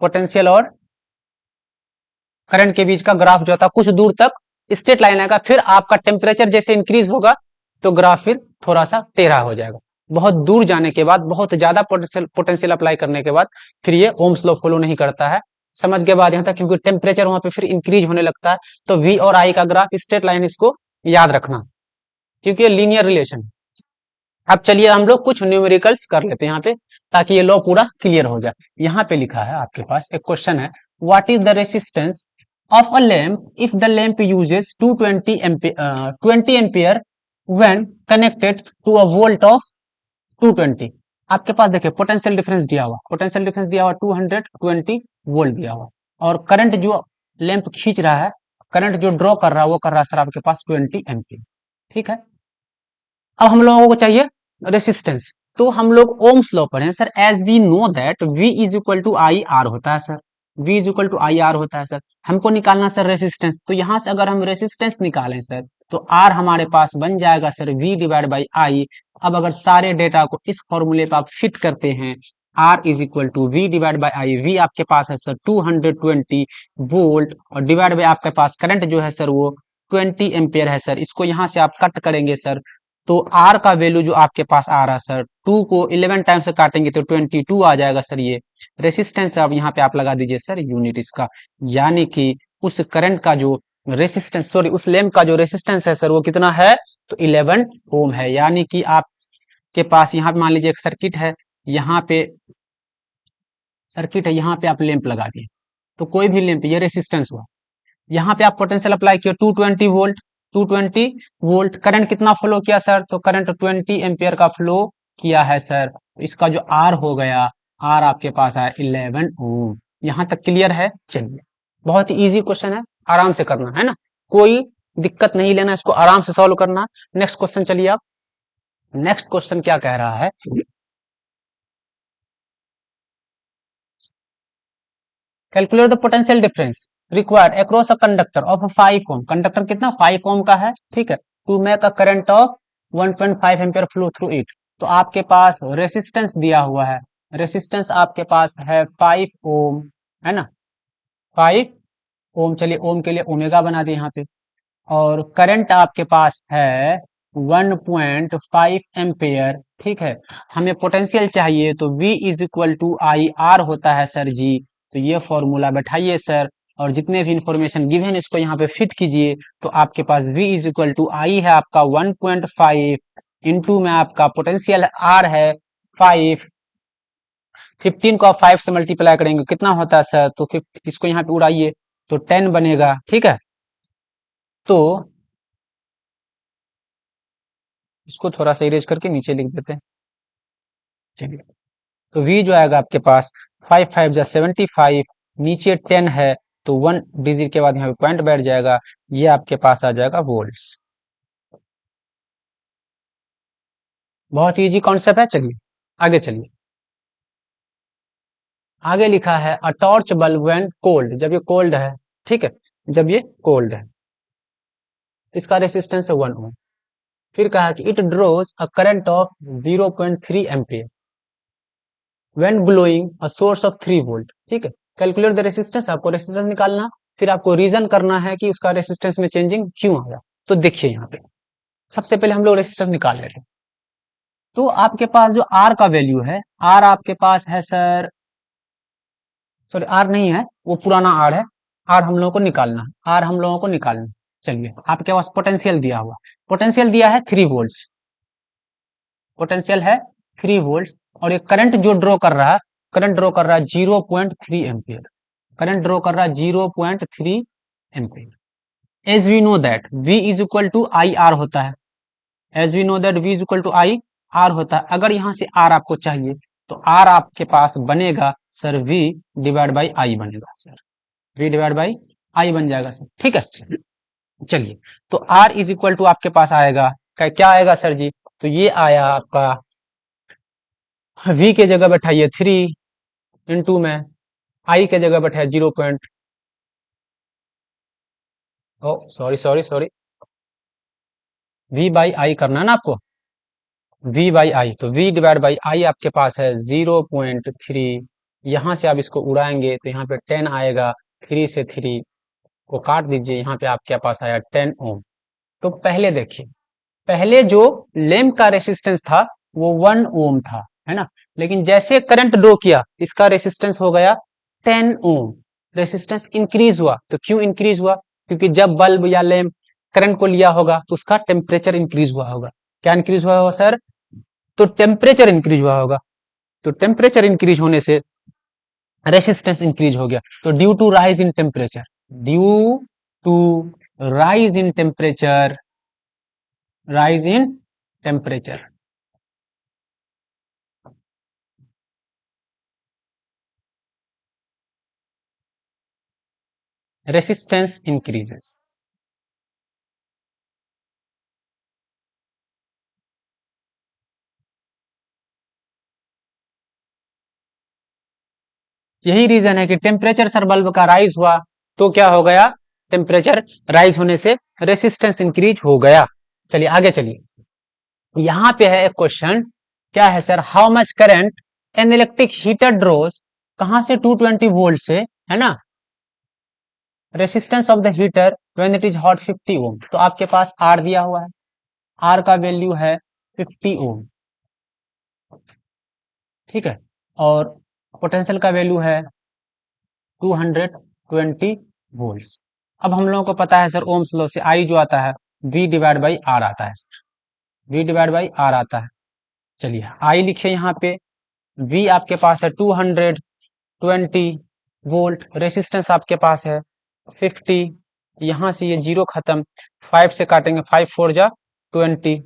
पोटेंशियल और करंट के बीच का ग्राफ जो था, कुछ दूर तक स्ट्रेट लाइन आएगा, फिर आपका टेम्परेचर जैसे इंक्रीज होगा तो ग्राफ फिर थोड़ा सा टेढ़ा हो जाएगा। बहुत दूर जाने के बाद, बहुत ज्यादा पोटेंशियल अप्लाई करने के बाद फिर ये ओम्स लॉ फॉलो नहीं करता है। समझ के बाद यहाँ तक, क्योंकि टेम्परेचर वहां पे फिर इंक्रीज होने लगता है, तो वी और आई का ग्राफ स्ट्रेट लाइन, इसको याद रखना क्योंकि ये लीनियर रिलेशन। अब चलिए हम लोग कुछ न्यूमेरिकल्स कर लेते हैं यहाँ पे, ताकि ये लॉ पूरा क्लियर हो जाए। यहाँ पे लिखा है आपके पास एक क्वेश्चन है, what is the resistance of a lamp if the lamp uses 20 ampere when connected to a volt of 220। आपके पास देखिए पोटेंशियल डिफरेंस दिया हुआ, पोटेंशियल डिफरेंस दिया हुआ 220 वोल्ट दिया हुआ, और करंट जो लैंप खींच रहा है, करंट जो ड्रॉ कर रहा है, वो कर रहा है सर आपके पास 20 एम्पियर, ठीक है। अब हम लोगों को चाहिए रेसिस्टेंस, तो हम लोग ओम्स लॉ पढ़े sir, as we know that V is equal to I R होता है sir, V is equal to I R होता है सर। हमको निकालना सर रेसिस्टेंस, तो यहां से अगर हम रेसिस्टेंस निकालें सर, तो R हमारे पास बन जाएगा सर V डिवाइड बाई आई। अब अगर सारे डेटा को इस फॉर्मूले पे आप फिट करते हैं, R is equal to V divide by I, V आपके पास है सर 220 वोल्ट, और डिवाइड बाई आपके पास करंट जो है सर वो 20 एम्पियर है सर। इसको यहां से आप कट करेंगे सर, तो R का वैल्यू जो आपके पास आ रहा है सर, 2 को 11 टाइम से काटेंगे तो 22 आ जाएगा सर। ये रेसिस्टेंस अब यहाँ पे आप लगा दीजिए सर यूनिट इसका, यानी कि उस करंट का जो रेसिस्टेंस, सॉरी उस लैम्प का जो रेसिस्टेंस है सर वो कितना है, तो 11 ओम है। यानी कि आपके पास यहाँ पे मान लीजिए एक सर्किट है, यहाँ पे सर्किट है, यहाँ पे आप लैंप लगा दिए, तो कोई भी लैंप, ये रेसिस्टेंस हुआ, यहाँ पे आप पोटेंशियल अप्लाई किया 220 वोल्ट, 220 वोल्ट, करंट कितना फ्लो किया सर, तो करंट 20 एम्पियर का फ्लो किया है सर। इसका जो आर हो गया, आर आपके पास है 11 ओम। यहाँ तक क्लियर है? चलिए, बहुत ही इजी क्वेश्चन है, आराम से करना है ना, कोई दिक्कत नहीं लेना, इसको आराम से सॉल्व करना। नेक्स्ट क्वेश्चन चलिए आप, नेक्स्ट क्वेश्चन क्या कह रहा है, calculate the potential difference required across a conductor of 5 ohm, conductor कितना 5 ओम का है, ठीक है, to make a current of 1.5 ampere flow through it. तो आपके पास रेसिस्टेंस दिया हुआ है, रेसिस्टेंस आपके पास है 5 ओम, है ना, 5 ओम। चलिए ओम के लिए ओमेगा बना दिए यहाँ पे, और करंट आपके पास है 1.5 एम्पेयर, ठीक है। हमें पोटेंशियल चाहिए, तो V is equal to I R होता है सर जी। तो ये फॉर्मूला बैठाइए सर, और जितने भी इंफॉर्मेशन गिवन इसको यहाँ पे फिट कीजिए, तो आपके पास V इज इक्वल टू आई है आपका 1.5 इंटू में आपका पोटेंशियल R है 5, 15 को आप 5 से मल्टीप्लाई करेंगे कितना होता है सर, तो 50, इसको यहाँ पे उड़ाइए तो 10 बनेगा, ठीक है। तो इसको थोड़ा सा इरेज करके नीचे लिख देते हैं, चलिए। तो V जो आएगा आपके पास 5 5 जा 75, नीचे 10 है, तो 1 डिजिट के बाद यहाँ पे पॉइंट बैठ जाएगा, ये आपके पास आ जाएगा वोल्ट्स। बहुत इजी कॉन्सेप्ट है, चलिए आगे चलिए। आगे लिखा है a torch bulb when cold, जब ये कोल्ड है, ठीक है, जब ये कोल्ड है, इसका रेसिस्टेंस है 1 ओम। फिर कहा कि it draws a current of 0.3 ampere when glowing a source of 3 volt, ठीक है। कैलकुलेट द रेसिस्टेंस, आपको रेसिस्टेंस निकालना, फिर आपको रीजन करना है कि उसका रेसिस्टेंस में चेंजिंग क्यों आया। तो देखिए यहाँ पे सबसे पहले हम लोग रेसिस्टेंस निकाल लेते हैं। तो आपके पास जो आर का वैल्यू है, आर आपके पास है सर, सॉरी आर नहीं है, वो पुराना आर है, आर हम लोगों को निकालना है, आर हम लोगों को निकालना है। चलिए आपके पास पोटेंशियल दिया हुआ, पोटेंशियल दिया है 3 वोल्ट्स, पोटेंशियल है 3 वोल्ट्स, और ये करंट जो ड्रॉ कर रहा है करंट ड्रॉ कर रहा है 0.3 एम्पियर, करंट ड्रॉ कर रहा है 0.3 ampere. As we know that V is equal to I R होता है, as we know that V is equal to I R होता है। अगर यहां से R आपको चाहिए तो R आपके पास बनेगा sir V divide by I बनेगा sir, V divide by I बन जाएगा सर, ठीक है। चलिए, तो R इज इक्वल टू आपके पास आएगा क्या आएगा सर जी, तो ये आया आपका V के जगह बैठाइए 3 इंटू में I के जगह बैठाइए 0. ओ सॉरी V बाई आई करना है ना आपको, V बाई आई, तो V डिवाइड बाई आई आपके पास है 0.3। यहां से आप इसको उड़ाएंगे तो यहाँ पे 10 आएगा, 3 से 3 को काट दीजिए, यहाँ पे आपके पास आया 10 ओम। तो पहले देखिए, पहले जो लैंप का रेसिस्टेंस था वो 1 ओम था, है ना, लेकिन जैसे करंट ड्रॉ किया इसका रेसिस्टेंस हो गया 10 ओम, रेसिस्टेंस इंक्रीज हुआ। तो क्यों इंक्रीज हुआ, क्योंकि जब बल्ब या लैंप करंट को लिया होगा तो उसका टेम्परेचर इंक्रीज हुआ होगा। क्या इंक्रीज हुआ होगा सर, तो टेम्परेचर इंक्रीज हुआ होगा, तो टेम्परेचर इंक्रीज होने से रेसिस्टेंस इंक्रीज हो गया। तो due to rise in temperature, due to rise in temperature, rise in temperature, resistance increases. यही रीजन है कि टेम्परेचर सर बल्ब का राइज हुआ तो क्या हो गया, टेम्परेचर राइज होने से रेसिस्टेंस इंक्रीज हो गया। चलिए आगे चलिए, यहां पे है एक क्वेश्चन, क्या है sir, how much current an electric heater draws, कहां से 220 वोल्ट से, है ना, resistance of the heater when it is hot 50 ohm. तो आपके पास R दिया हुआ है, R का वैल्यू है 50 ओम, ठीक है, और पोटेंशियल का वैल्यू है 220 वोल्ट्स। अब हम लोगों को पता है सर ओम्स लॉ से I जो आता है V डिवाइड बाई R आता है sir, V divide by R आता है। चलिए I लिखिए यहाँ पे, V आपके पास है 220 वोल्ट, रेसिस्टेंस आपके पास है 50, यहाँ से ये जीरो खत्म, 5 से काटेंगे, 5 4 जा 20,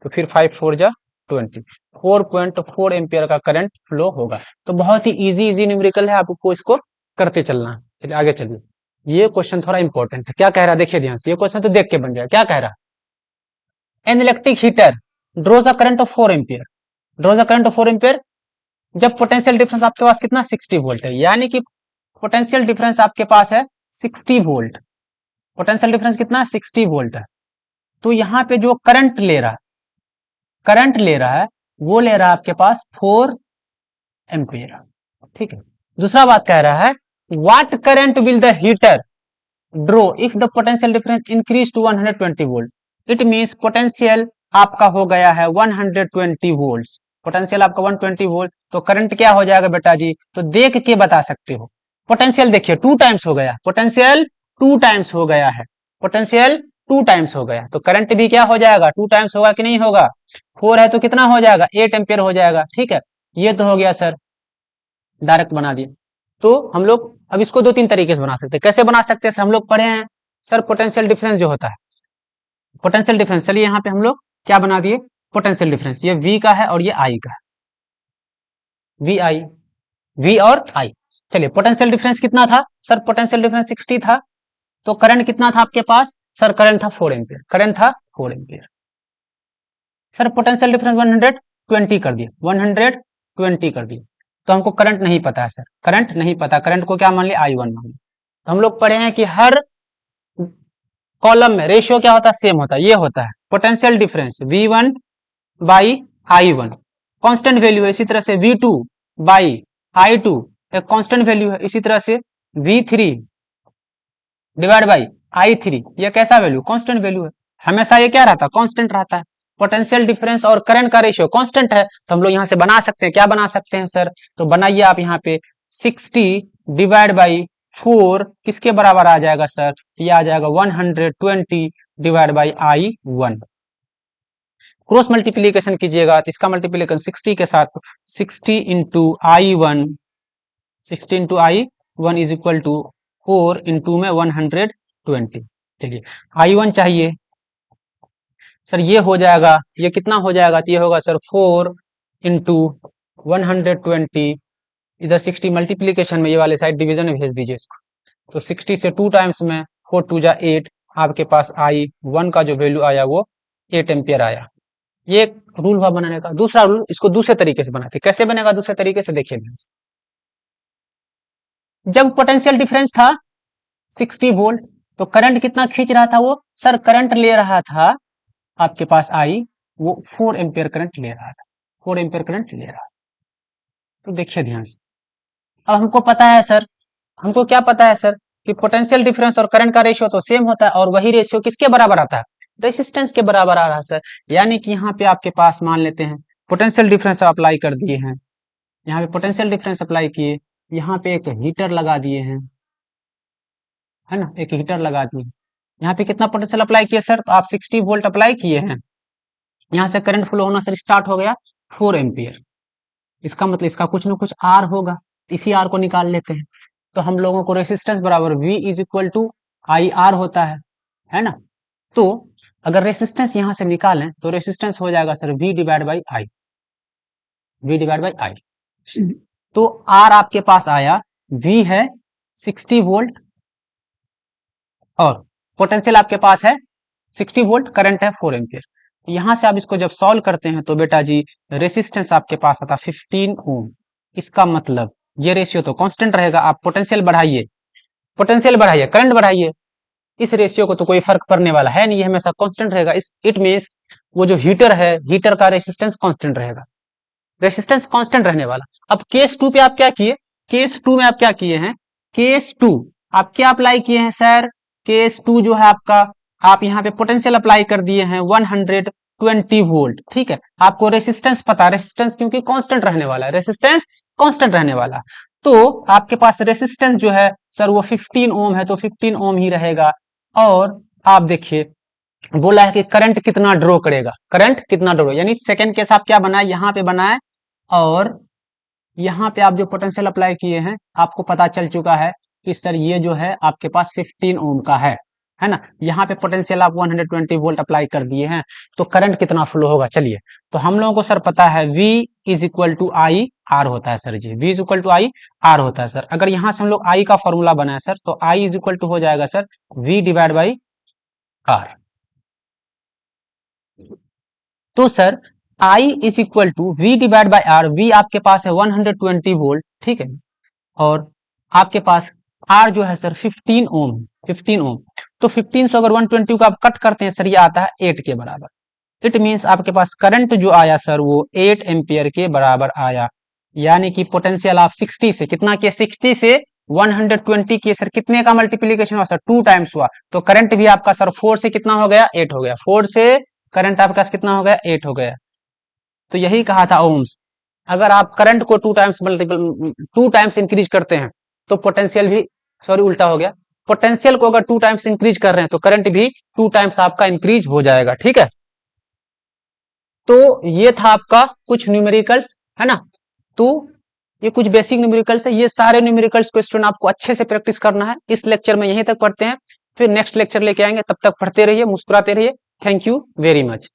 तो फिर 5 4 जा 20, 4.4 एम्पियर का करंट फ्लो होगा। तो बहुत ही इजी न्यूमेरिकल है, आपको इसको करते चलना है। चलिए आगे चलिए, ये क्वेश्चन थोड़ा इंपॉर्टेंट है, क्या कह रहा है देखिए ध्यान से, ये क्वेश्चन तो देख के बन जाए, क्या कह रहा है, N electric heater draws a current of 4 ampere, draws a current of 4 ampere, जब पोटेंशियल डिफरेंस आपके पास कितना 60 वोल्ट है, यानी कि पोटेंशियल डिफरेंस आपके पास है 60 वोल्ट, पोटेंशियल डिफरेंस कितना 60 वोल्ट है। तो यहाँ पे जो करंट ले रहा है, करंट ले रहा है वो ले रहा है आपके पास 4 एम्पियर, ठीक है। दूसरा बात कह रहा है what current will the heater draw if the potential difference increase to 120 volt, it means potential आपका हो गया है 120 वोल्ट्स, पोटेंशियल आपका 120 वोल्ट, तो करंट क्या हो जाएगा बेटा जी, तो देख के बता सकते हो। पोटेंशियल देखिए 2 टाइम्स हो गया, पोटेंशियल 2 टाइम्स हो गया है, पोटेंशियल 2 टाइम्स हो गया, तो करंट भी क्या हो जाएगा 2 टाइम्स होगा कि नहीं होगा, 4 है तो कितना हो जाएगा 8 एम्पियर हो जाएगा, ठीक है। ये तो हो गया सर, डायरेक्ट बना दिए। तो हम लोग अब इसको 2-3 तरीके से बना सकते हैं, कैसे बना सकते हैं सर, हम लोग पढ़े हैं सर पोटेंशियल डिफरेंस जो होता है, पोटेंशियल डिफरेंस, चलिए यहाँ पे हम लोग क्या बना दिए, पोटेंशियल डिफरेंस, ये V का है और ये I का है, VI, V और I। चलिए पोटेंशियल डिफरेंस कितना था सर, पोटेंशियल डिफरेंस 60 था, तो करंट कितना था आपके पास सर, करंट था 4 एम्पियर, करंट था 4 एम्पियर। सर पोटेंशियल डिफरेंस 120 कर दिया, 120 कर दिया, तो हमको करंट नहीं पता है सर, करंट नहीं पता, करंट को क्या मान लिया I1 मान लिया। तो हम लोग पढ़े हैं कि हर कॉलम में रेशियो क्या होता है, सेम होता है, ये होता है potential difference V1 by I1 constant value है, इसी तरह से V2 बाई I2 एक कांस्टेंट वैल्यू है, इसी तरह से V3 डिवाइड बाई I3 ये कैसा वैल्यू, कांस्टेंट वैल्यू है, हमेशा ये क्या रहता है, कांस्टेंट रहता है। पोटेंशियल डिफरेंस और करंट का रेशियो कांस्टेंट है, तो हम लोग यहां से बना सकते हैं, क्या बना सकते हैं सर, तो बनाइए आप यहाँ पे 60 डिवाइड बाई 4 किसके बराबर आ जाएगा सर, ये आ जाएगा 120 divide by I1। Cross multiplication कीजिएगा तो इसका मल्टीप्लीकेशन 60 के साथ 60 into I1 is equal to 4 into में 120। चलिए I1 चाहिए सर, ये हो जाएगा, ये कितना हो जाएगा, तो ये होगा सर 4 इंटू 120, इधर 60 मल्टीप्लीकेशन में, ये वाले साइड डिवीजन में भेज दीजिए इसको, तो 60 से 2 टाइम्स में 4 2 जा 8, आपके पास I1 का जो वैल्यू आया वो 8 एम्पियर आया। ये एक रूल हुआ बनाने का। दूसरा रूल, इसको दूसरे तरीके से बनाते, कैसे बनेगा दूसरे तरीके से, देखिए जब पोटेंशियल डिफरेंस था 60 वोल्ट, तो करंट कितना खींच रहा था वो, सर करंट ले रहा था आपके पास वो 4 एम्पियर करंट ले रहा था, 4 एम्पियर करंट ले रहा था। तो देखिए ध्यान से, अब हमको पता है सर, हमको क्या पता है सर, कि पोटेंशियल डिफरेंस और करंट का रेशियो तो सेम होता है, और वही रेशियो किसके बराबर आता है, रेसिस्टेंस के बराबर आ रहा है सर। यानी कि यहाँ पे आपके पास मान लेते हैं पोटेंशियल डिफरेंस अप्लाई कर दिए हैं, यहाँ पे पोटेंशियल डिफरेंस अप्लाई किए, यहाँ पे एक हीटर लगा दिए हैं, है ना, एक हीटर लगा दिए, यहाँ पे कितना पोटेंशियल अप्लाई किया सर, तो आप 60 वोल्ट अप्लाई किए हैं, यहाँ से करंट फ्लो होना सर स्टार्ट हो गया 4 एम्पियर। इसका मतलब इसका कुछ ना कुछ आर होगा, इसी आर को निकाल लेते हैं। तो हम लोगों को रेसिस्टेंस बराबर V is equal to I R होता है ना। तो अगर रेसिस्टेंस यहां से निकालें तो रेसिस्टेंस हो जाएगा sir V divide by I, V divide by आई। तो R आपके पास आया, V है 60 वोल्ट और पोटेंशियल आपके पास है 60 वोल्ट, करंट है 4 एम्पियर। यहां से आप इसको जब सॉल्व करते हैं तो बेटा जी रेसिस्टेंस आपके पास आता 15 ओम। इसका मतलब ये रेशियो तो कांस्टेंट रहेगा, आप पोटेंशियल बढ़ाइए, पोटेंशियल बढ़ाइए, करंट बढ़ाइए, इस रेशियो को तो कोई फर्क पड़ने वाला है नहीं, ये हमेशा कांस्टेंट रहेगा। इट मींस वो जो हीटर है, हीटर का रेसिस्टेंस कांस्टेंट रहेगा, रेसिस्टेंस कांस्टेंट रहने वाला। अब केस 2 पे आप क्या किए, केस 2 में आप क्या किए हैं, केस 2 आप क्या अप्लाई किए हैं सर, केस 2 जो है आपका, आप यहाँ पे पोटेंशियल अप्लाई कर दिए हैं 120 वोल्ट, ठीक है। आपको रेसिस्टेंस पता, रेसिस्टेंस क्योंकि कांस्टेंट रहने वाला है, रेसिस्टेंस कांस्टेंट रहने वाला, तो आपके पास रेसिस्टेंस जो है सर वो 15 ओम है, तो 15 ओम ही रहेगा। और आप देखिए बोला है कि करंट कितना ड्रॉ करेगा, करंट कितना ड्रॉ, यानी सेकंड केस आप क्या बनाए, यहाँ पे बनाए, और यहाँ पे आप जो पोटेंशियल अप्लाई किए हैं आपको पता चल चुका है कि सर ये जो है आपके पास 15 ओम का है ना। यहाँ पे पोटेंशियल आप 120 वोल्ट अप्लाई कर दिए हैं, तो करंट कितना फ्लो होगा, चलिए। तो हम लोगों को सर पता है V is equal to I R होता है sir ji, V is equal to I R होता है सर। अगर यहाँ से हम लोग I का फॉर्मूला बनाए सर, तो I इज इक्वल टू हो जाएगा sir V divide by R. तो sir I is equal to V divide by R, V आपके पास है 120 वोल्ट, ठीक है, और आपके पास R जो है सर 15 ओम, 15 ओम। तो 15 से अगर 120 को आप कट करते हैं सर, ये आता है 8 के बराबर। इट मींस आपके पास करंट जो आया सर वो 8 एम्पियर के बराबर आया। यानी कि पोटेंशियल आप 60 से कितना किया, 60 से 120 किए सर, कितने का मल्टीप्लीकेशन हुआ सर, 2 टाइम्स हुआ। तो करंट भी आपका सर 4 से कितना हो गया, 8 हो गया, 4 से करंट आपका कितना हो गया, 8 हो गया। तो यही कहा था ओम्स, अगर आप करंट को 2 टाइम्स इंक्रीज करते हैं तो पोटेंशियल भी, सॉरी उल्टा हो गया, पोटेंशियल को अगर 2 टाइम्स इंक्रीज कर रहे हैं तो करंट भी 2 टाइम्स आपका इंक्रीज हो जाएगा, ठीक है। तो ये था आपका कुछ न्यूमेरिकल्स, है ना। तो ये कुछ बेसिक न्यूमेरिकल्स है, ये सारे न्यूमेरिकल्स क्वेश्चन आपको अच्छे से प्रैक्टिस करना है। इस लेक्चर में यहीं तक पढ़ते हैं, फिर नेक्स्ट लेक्चर लेके आएंगे, तब तक पढ़ते रहिए, मुस्कुराते रहिए। Thank you very much.